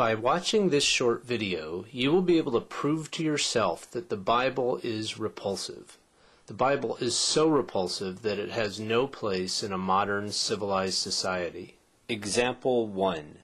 By watching this short video, you will be able to prove to yourself that the Bible is repulsive. The Bible is so repulsive that it has no place in a modern civilized society. Example 1.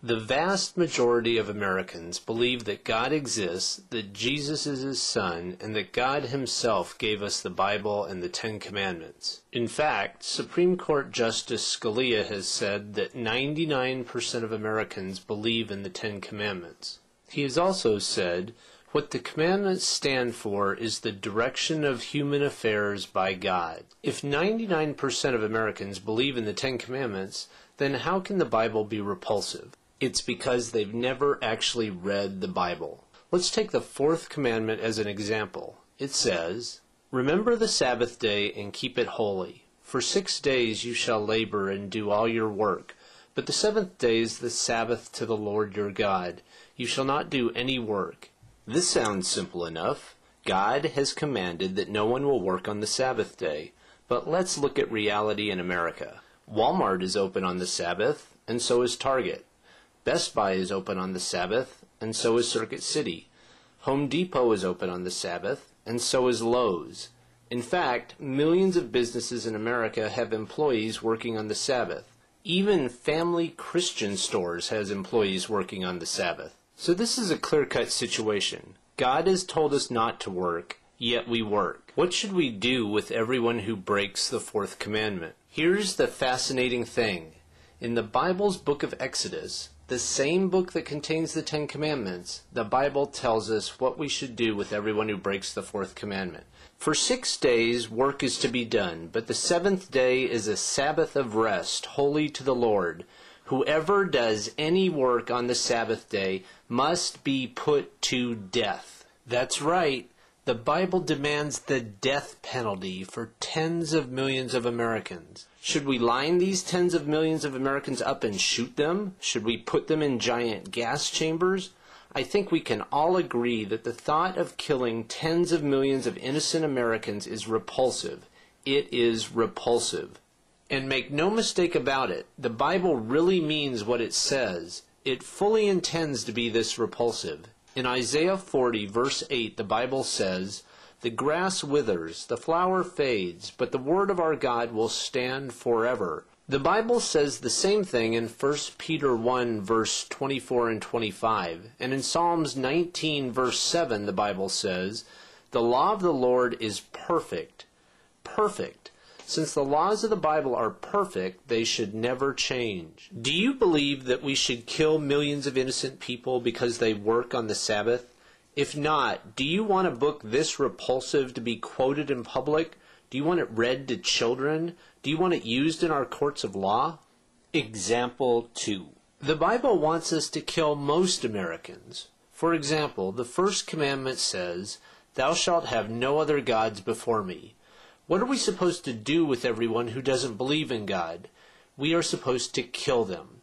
The vast majority of Americans believe that God exists, that Jesus is His Son, and that God Himself gave us the Bible and the Ten Commandments. In fact, Supreme Court Justice Scalia has said that 99% of Americans believe in the Ten Commandments. He has also said, what the commandments stand for is the direction of human affairs by God. If 99% of Americans believe in the Ten Commandments, then how can the Bible be repulsive? It's because they've never actually read the Bible. Let's take the fourth commandment as an example. It says, "Remember the Sabbath day and keep it holy. For 6 days you shall labor and do all your work. But the seventh day is the Sabbath to the Lord your God. You shall not do any work." This sounds simple enough. God has commanded that no one will work on the Sabbath day. But let's look at reality in America. Walmart is open on the Sabbath, and so is Target. Best Buy is open on the Sabbath, and so is Circuit City. Home Depot is open on the Sabbath, and so is Lowe's. In fact, millions of businesses in America have employees working on the Sabbath. Even Family Christian Stores has employees working on the Sabbath. So this is a clear-cut situation. God has told us not to work, yet we work. What should we do with everyone who breaks the fourth commandment? Here's the fascinating thing. In the Bible's book of Exodus, the same book that contains the Ten Commandments, the Bible tells us what we should do with everyone who breaks the fourth commandment. For 6 days work is to be done, but the seventh day is a Sabbath of rest, holy to the Lord. Whoever does any work on the Sabbath day must be put to death. That's right. The Bible demands the death penalty for tens of millions of Americans. Should we line these tens of millions of Americans up and shoot them? Should we put them in giant gas chambers? I think we can all agree that the thought of killing tens of millions of innocent Americans is repulsive. It is repulsive. And make no mistake about it, the Bible really means what it says. It fully intends to be this repulsive. In Isaiah 40, verse 8, the Bible says, "The grass withers, the flower fades, but the word of our God will stand forever." The Bible says the same thing in 1 Peter 1, verse 24 and 25. And in Psalms 19, verse 7, the Bible says, "The law of the Lord is perfect." Perfect. Since the laws of the Bible are perfect, they should never change. Do you believe that we should kill millions of innocent people because they work on the Sabbath? If not, do you want a book this repulsive to be quoted in public? Do you want it read to children? Do you want it used in our courts of law? Example 2. The Bible wants us to kill most Americans. For example, the first commandment says, "Thou shalt have no other gods before me." What are we supposed to do with everyone who doesn't believe in God? We are supposed to kill them.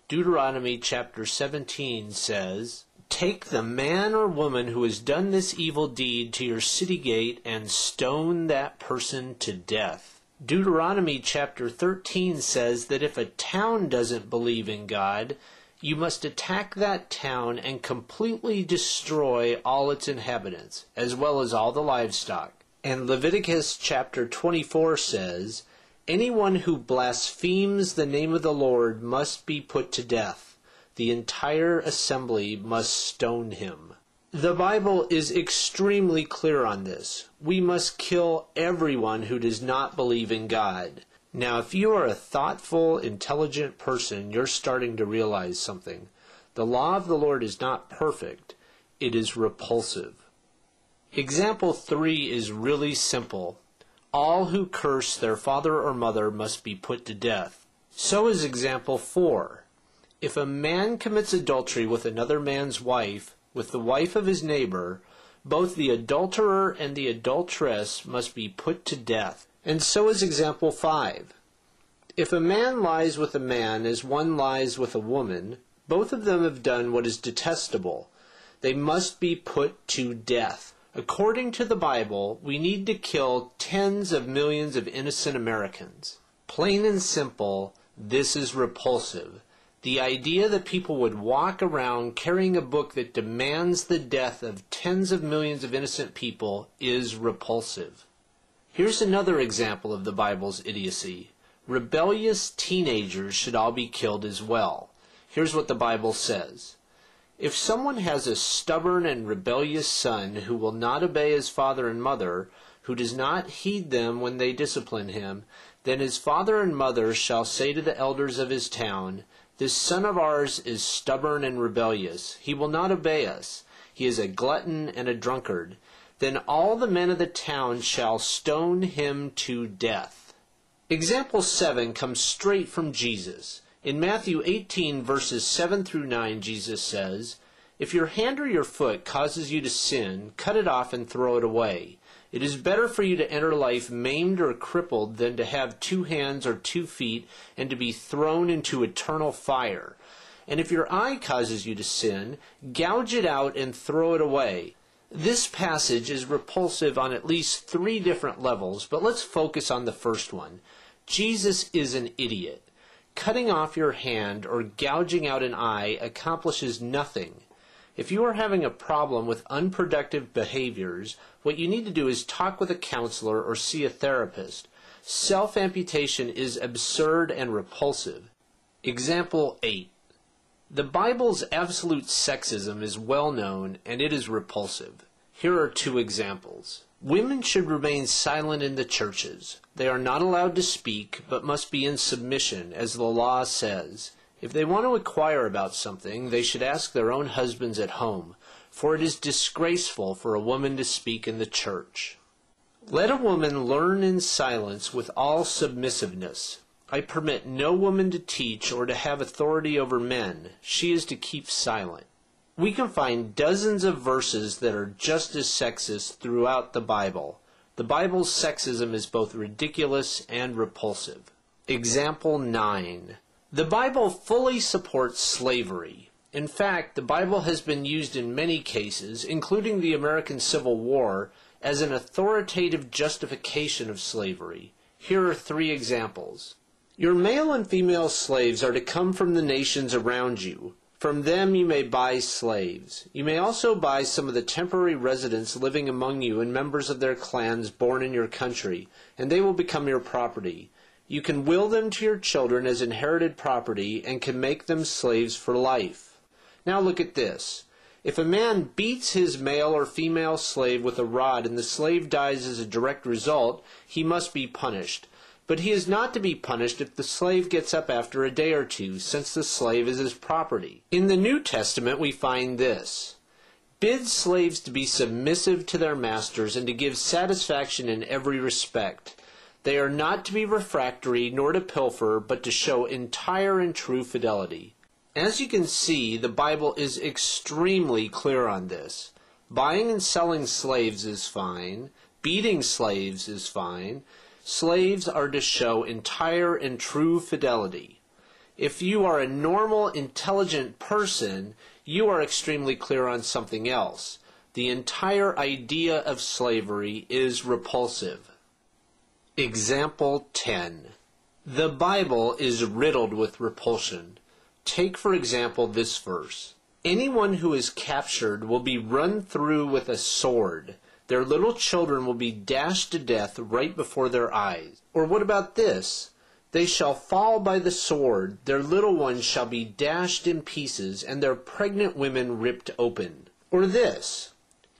Deuteronomy chapter 17 says, "Take the man or woman who has done this evil deed to your city gate and stone that person to death." Deuteronomy chapter 13 says that if a town doesn't believe in God, you must attack that town and completely destroy all its inhabitants, as well as all the livestock. And Leviticus chapter 24 says, "Anyone who blasphemes the name of the Lord must be put to death. The entire assembly must stone him." The Bible is extremely clear on this. We must kill everyone who does not believe in God. Now, if you are a thoughtful, intelligent person, you're starting to realize something. The law of the Lord is not perfect. It is repulsive. Example 3 is really simple. All who curse their father or mother must be put to death. So is example 4. If a man commits adultery with another man's wife, with the wife of his neighbor, both the adulterer and the adulteress must be put to death. And so is example 5. If a man lies with a man as one lies with a woman, both of them have done what is detestable. They must be put to death. According to the Bible, we need to kill tens of millions of innocent Americans. Plain and simple, this is repulsive. The idea that people would walk around carrying a book that demands the death of tens of millions of innocent people is repulsive. Here's another example of the Bible's idiocy. Rebellious teenagers should all be killed as well. Here's what the Bible says. If someone has a stubborn and rebellious son who will not obey his father and mother, who does not heed them when they discipline him, then his father and mother shall say to the elders of his town, This son of ours is stubborn and rebellious. He will not obey us. He is a glutton and a drunkard. Then all the men of the town shall stone him to death. Example 7 comes straight from Jesus. In Matthew 18, verses 7 through 9, Jesus says, If your hand or your foot causes you to sin, cut it off and throw it away. It is better for you to enter life maimed or crippled than to have 2 hands or 2 feet and to be thrown into eternal fire. And if your eye causes you to sin, gouge it out and throw it away. This passage is repulsive on at least 3 different levels, but let's focus on the first one. Jesus is an idiot. Cutting off your hand or gouging out an eye accomplishes nothing. If you are having a problem with unproductive behaviors, what you need to do is talk with a counselor or see a therapist. Self-amputation is absurd and repulsive. Example 8. The Bible's absolute sexism is well known and it is repulsive. Here are 2 examples. Women should remain silent in the churches. They are not allowed to speak, but must be in submission, as the law says. If they want to inquire about something, they should ask their own husbands at home, for it is disgraceful for a woman to speak in the church. Let a woman learn in silence with all submissiveness. I permit no woman to teach or to have authority over men. She is to keep silent. We can find dozens of verses that are just as sexist throughout the Bible. The Bible's sexism is both ridiculous and repulsive. Example 9. The Bible fully supports slavery. In fact, the Bible has been used in many cases, including the American Civil War, as an authoritative justification of slavery. Here are 3 examples. Your male and female slaves are to come from the nations around you. From them you may buy slaves. You may also buy some of the temporary residents living among you and members of their clans born in your country, and they will become your property. You can will them to your children as inherited property and can make them slaves for life. Now look at this. If a man beats his male or female slave with a rod and the slave dies as a direct result, he must be punished. But he is not to be punished if the slave gets up after a day or 2, since the slave is his property. In the New Testament we find this. Bid slaves to be submissive to their masters and to give satisfaction in every respect. They are not to be refractory nor to pilfer, but to show entire and true fidelity. As you can see, the Bible is extremely clear on this. Buying and selling slaves is fine. Beating slaves is fine. Slaves are to show entire and true fidelity. If you are a normal, intelligent person, you are extremely clear on something else. The entire idea of slavery is repulsive. Example 10. The Bible is riddled with repulsion. Take, for example, this verse. Anyone who is captured will be run through with a sword. Their little children will be dashed to death right before their eyes. Or what about this? They shall fall by the sword, their little ones shall be dashed in pieces, and their pregnant women ripped open. Or this,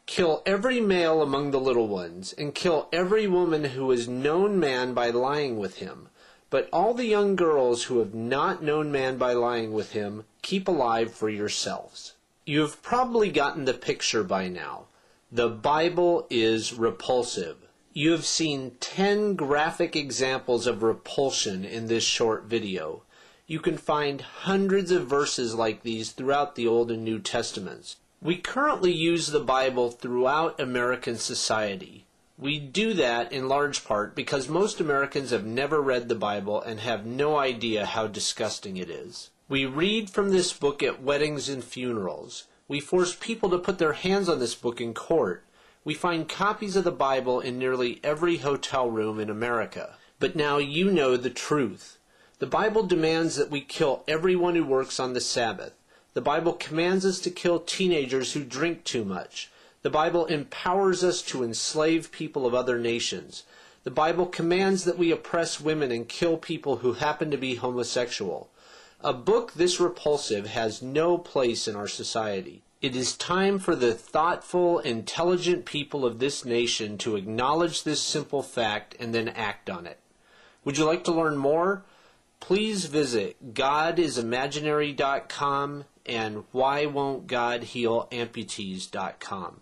kill every male among the little ones, and kill every woman who has known man by lying with him. But all the young girls who have not known man by lying with him, keep alive for yourselves. You have probably gotten the picture by now. The Bible is repulsive. You have seen 10 graphic examples of repulsion in this short video. You can find hundreds of verses like these throughout the Old and New Testaments. We currently use the Bible throughout American society. We do that in large part because most Americans have never read the Bible and have no idea how disgusting it is. We read from this book at weddings and funerals. We force people to put their hands on this book in court. We find copies of the Bible in nearly every hotel room in America. But now you know the truth. The Bible demands that we kill everyone who works on the Sabbath. The Bible commands us to kill teenagers who drink too much. The Bible empowers us to enslave people of other nations. The Bible commands that we oppress women and kill people who happen to be homosexual. A book this repulsive has no place in our society. It is time for the thoughtful, intelligent people of this nation to acknowledge this simple fact and then act on it. Would you like to learn more? Please visit godisimaginary.com and whywon'tgodhealamputees.com.